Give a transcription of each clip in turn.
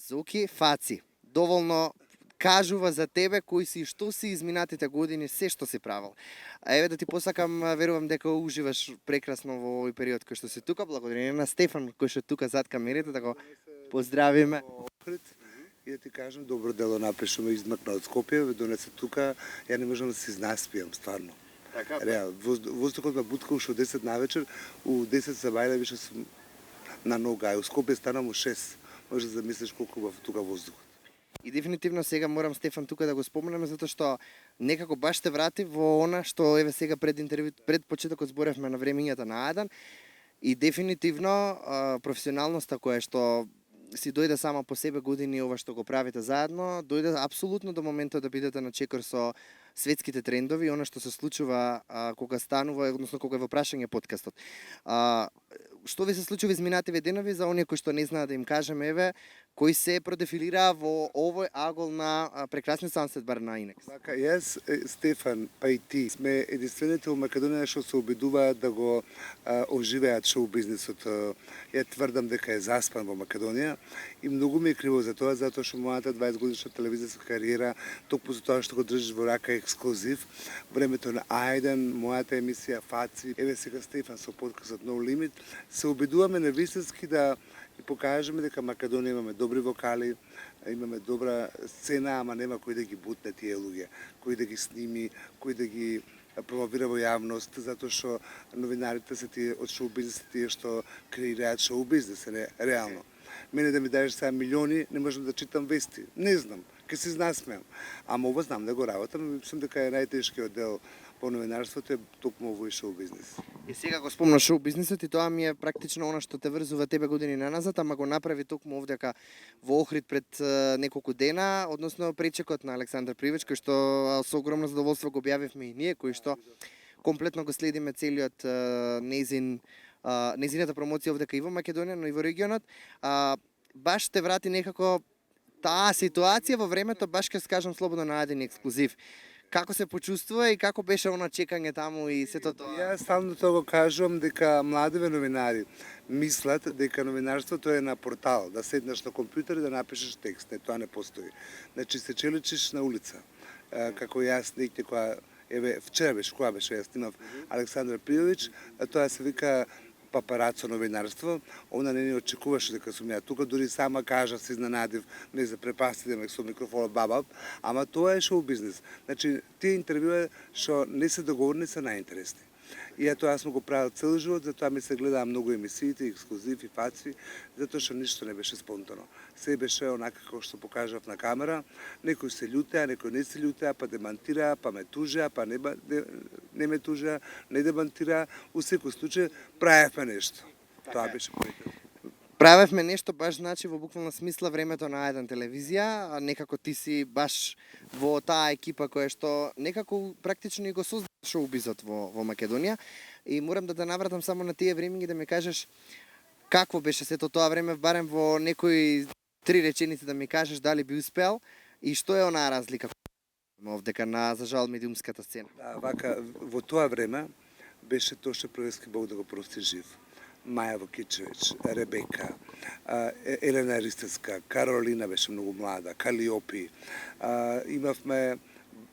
Зоки Фаци, доволно кажува за тебе кои си и што си изминатите години, се што си правил. А еве да ти посакам, верувам дека уживаш прекрасно во овој период кој што си тука, благодарение на Стефан кој што е тука зад камерите, да го поздравиме. И да ти кажам, добро дело напреше, ме измакна од Скопје, ме донесе тука, ја не можам да се изнаспијам, стварно. Така, реал, воздухот ме бутка уште од 10 навечер, у 10 за бајле више сум на нога, а у Скопје станам у 6. Може да замислиш колку бав тука воздухот. И дефинитивно сега морам Стефан тука да го споменеме затоа што некако баш те врати во она што еве сега пред интервјуто, пред почетокот зборевме на времињата на Адан и дефинитивно професионалноста која што си дојде сама по себе години ова што го правите заедно, дојде апсолутно до моментот да бидете на чекор со светските трендови и она што се случува кога станува, односно кога е во прашање подкастот. Што ви се случува изминативе денови за оние кои што не знаат да им кажеме еве кој се продефилира во овој агол на прекрасниот Sunset бар на Инекс? Така, јас, Стефан, па и ти, сме единствените во Македонија што се обидуваат да го оживеат шоу бизнисот. Ја тврдам дека е заспан во Македонија и многу ми е криво за тоа, затоа што мојата 20 годишна телевизиска кариера, токму за тоа што го држиш во рака ексклузив, времето на Ајден, мојата емисија Фаци, еве сега Стефан со подкастот No Limit, се обидуваме навистински да и покажеме дека Македонија имаме добри вокали, имаме добра сцена, ама нема кој да ги бутне тие луѓе, кој да ги сними, кој да ги промовира во јавност, затоа што новинарите се тие од шоу бизнес, тие што креираат шоу бизнес, не реално. Мене да ми дадеш сега милиони, не можам да читам вести. Не знам, ке се изнасмеам. Ама ова знам да го работам, мислам дека е најтешкиот дел по новинарството е токму овој шоу бизнес. И сега го спомна шоу бизнисот и тоа ми е практично она што те врзува тебе години наназад, ама го направи токму овдека во Охрид пред неколку дена, односно пречекот на Александар Привеч, кој што со огромно задоволство го објавивме и ние, кој што комплетно го следиме целиот незината промоција овдека и во Македонија, но и во регионот. Баш те врати некако таа ситуација во времето, баш ке скажам слободно на Аден ексклузив. Како се почувствува и како беше она чекање таму и сето тоа? Јас стално тоа го кажувам дека младиве новинари мислат дека новинарството е на портал, да седнеш на компјутер и да напишеш текст. Не, тоа не постои. Значи се челичиш на улица. Како јас некој која еве вчера беше, која беше, јас снимав Александар Пријович, тоа се вика папарацо новинарство, она не ни очекуваше дека сум ја тука, дури сама кажа, се изненадив, не запрепасти да ме со микрофонот бабав, ама тоа е шоу бизнес. Значи, тие интервјуа што не се договорни се најинтересни. И ето јас сум го правил цел живот, затоа ми се гледаа многу емисиите, ексклузив и Фаци, затоа што ништо не беше спонтано. Се беше онака како што покажав на камера, некои се љутеа, некои не се љутеа, па демантираа, па ме тужеа, па не ме тужеа, не демантираа, у секој случај правевме нешто. Тоа беше поетот. Правевме нешто баш значи во буквална смисла времето на Ајдан телевизија, а некако ти си баш во таа екипа која што некако практично и го создаде шоу-бизот во Македонија и морам да те навратам само на тие времиња да ми кажеш какво беше сето тоа време, барем во некои 3 реченици да ми кажеш дали би успеал и што е онаа разлика овдека на за жал медиумската сцена. Да, вака во тоа време беше Тоша Проески, Бог да го прости, жив. Маја Вукичевич, Ребека, Елена Ристевска, Каролина беше многу млада, Калиопи, имавме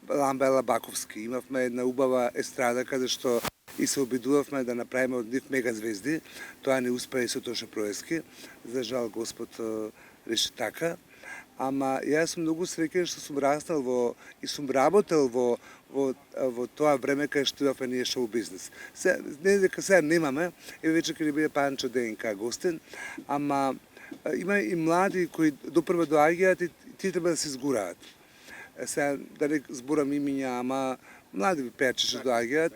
Ламбела Баковски, имавме една убава естрада каде што и се обидувавме да направиме од нив мегазвезди. Тоа не успеа и со Тоша Проески. За жал Господ реши така. Ама јас сум многу среќен што сум раснал и сум работел во тоа време кај што имавме ние шоу бизнес. Не дека сега немаме, веќе ќе ни биде Панчо ДНК гостен, ама има и млади кои допрва доаѓаат и тие треба да се изгураат. Сега да не зборам имиња, ама млади пејачи што доаѓаат,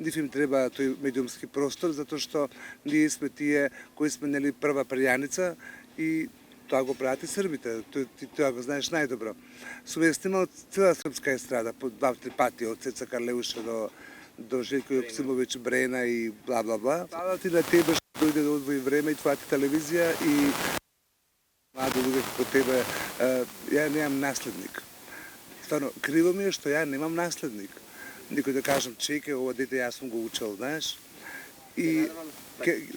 нив им треба тој медиумски простор, затоа што ние сме тие кои сме нели прва прјаница и тоа го прават и србите, тоа го знаеш најдобро. Сум ја снимал цела српска естрада, по 2-3 пати, од Цеца Карлеуша до Желјко Јоксимовиќ, Брена и бла-бла-бла. Фала ти на тебе што дојде да одвои време и твојата телевизија и млади луѓе како тебе, ја немам наследник. Стварно, криво ми е што ја немам наследник. Никој да кажам, чеке, ова дете јас сум го учел, знаеш. И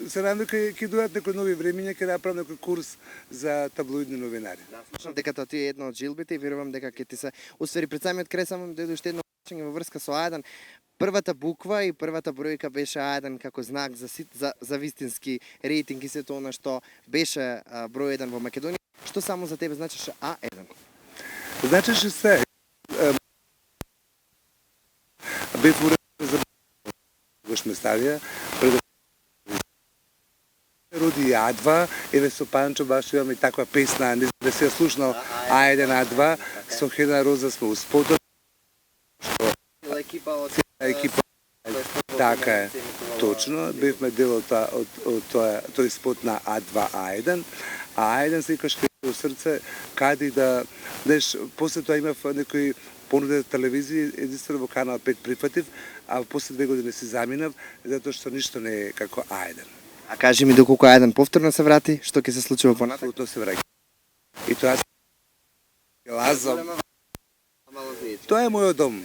се надам дека ќе дојдат некои нови времиња, ќе направам некој курс за таблоидни новинари. Слушам дека тоа ти е една од жилбите и верувам дека ќе ти се усвери пред самиот крај, само дојде уште едно прашање во врска со А1. Првата буква и првата бројка беше А1 како знак за вистински рейтинг и сето она што беше број 1 во Македонија. Што само за тебе значеше А1? Значеше се. Бев уреден за Гош Месавија, пред роди А2, еве со Панчо баш имаме таква песна, не знам да си ја слушнал, А1, А2, со Хена Роза сме успотот. Екипа, така е, точно, бевме дел од тој спот на А2, А1, а А1 секогаш кај срце, каде да, знаеш, после тоа имав некои понуде телевизија, единствено во Канал 5 прифатив, а после 2 години си заминав, затоа што ништо не е како А1. А кажи ми доколку А1 повторно се врати, што ќе се случи во понатак? Апсолутно се враќа. И тоа лазам. Тоа е мојот дом.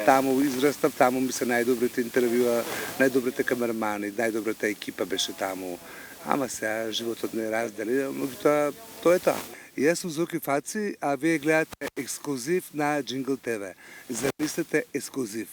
Таму израстав, таму ми се најдобрите интервјуа, најдобрите камермани, најдобрата екипа беше таму. Ама сега животот не раздели, меѓутоа тоа е тоа. Јас сум Зоки Фаци, а вие гледате ексклузив на Jingle TV. Замислете ексклузив.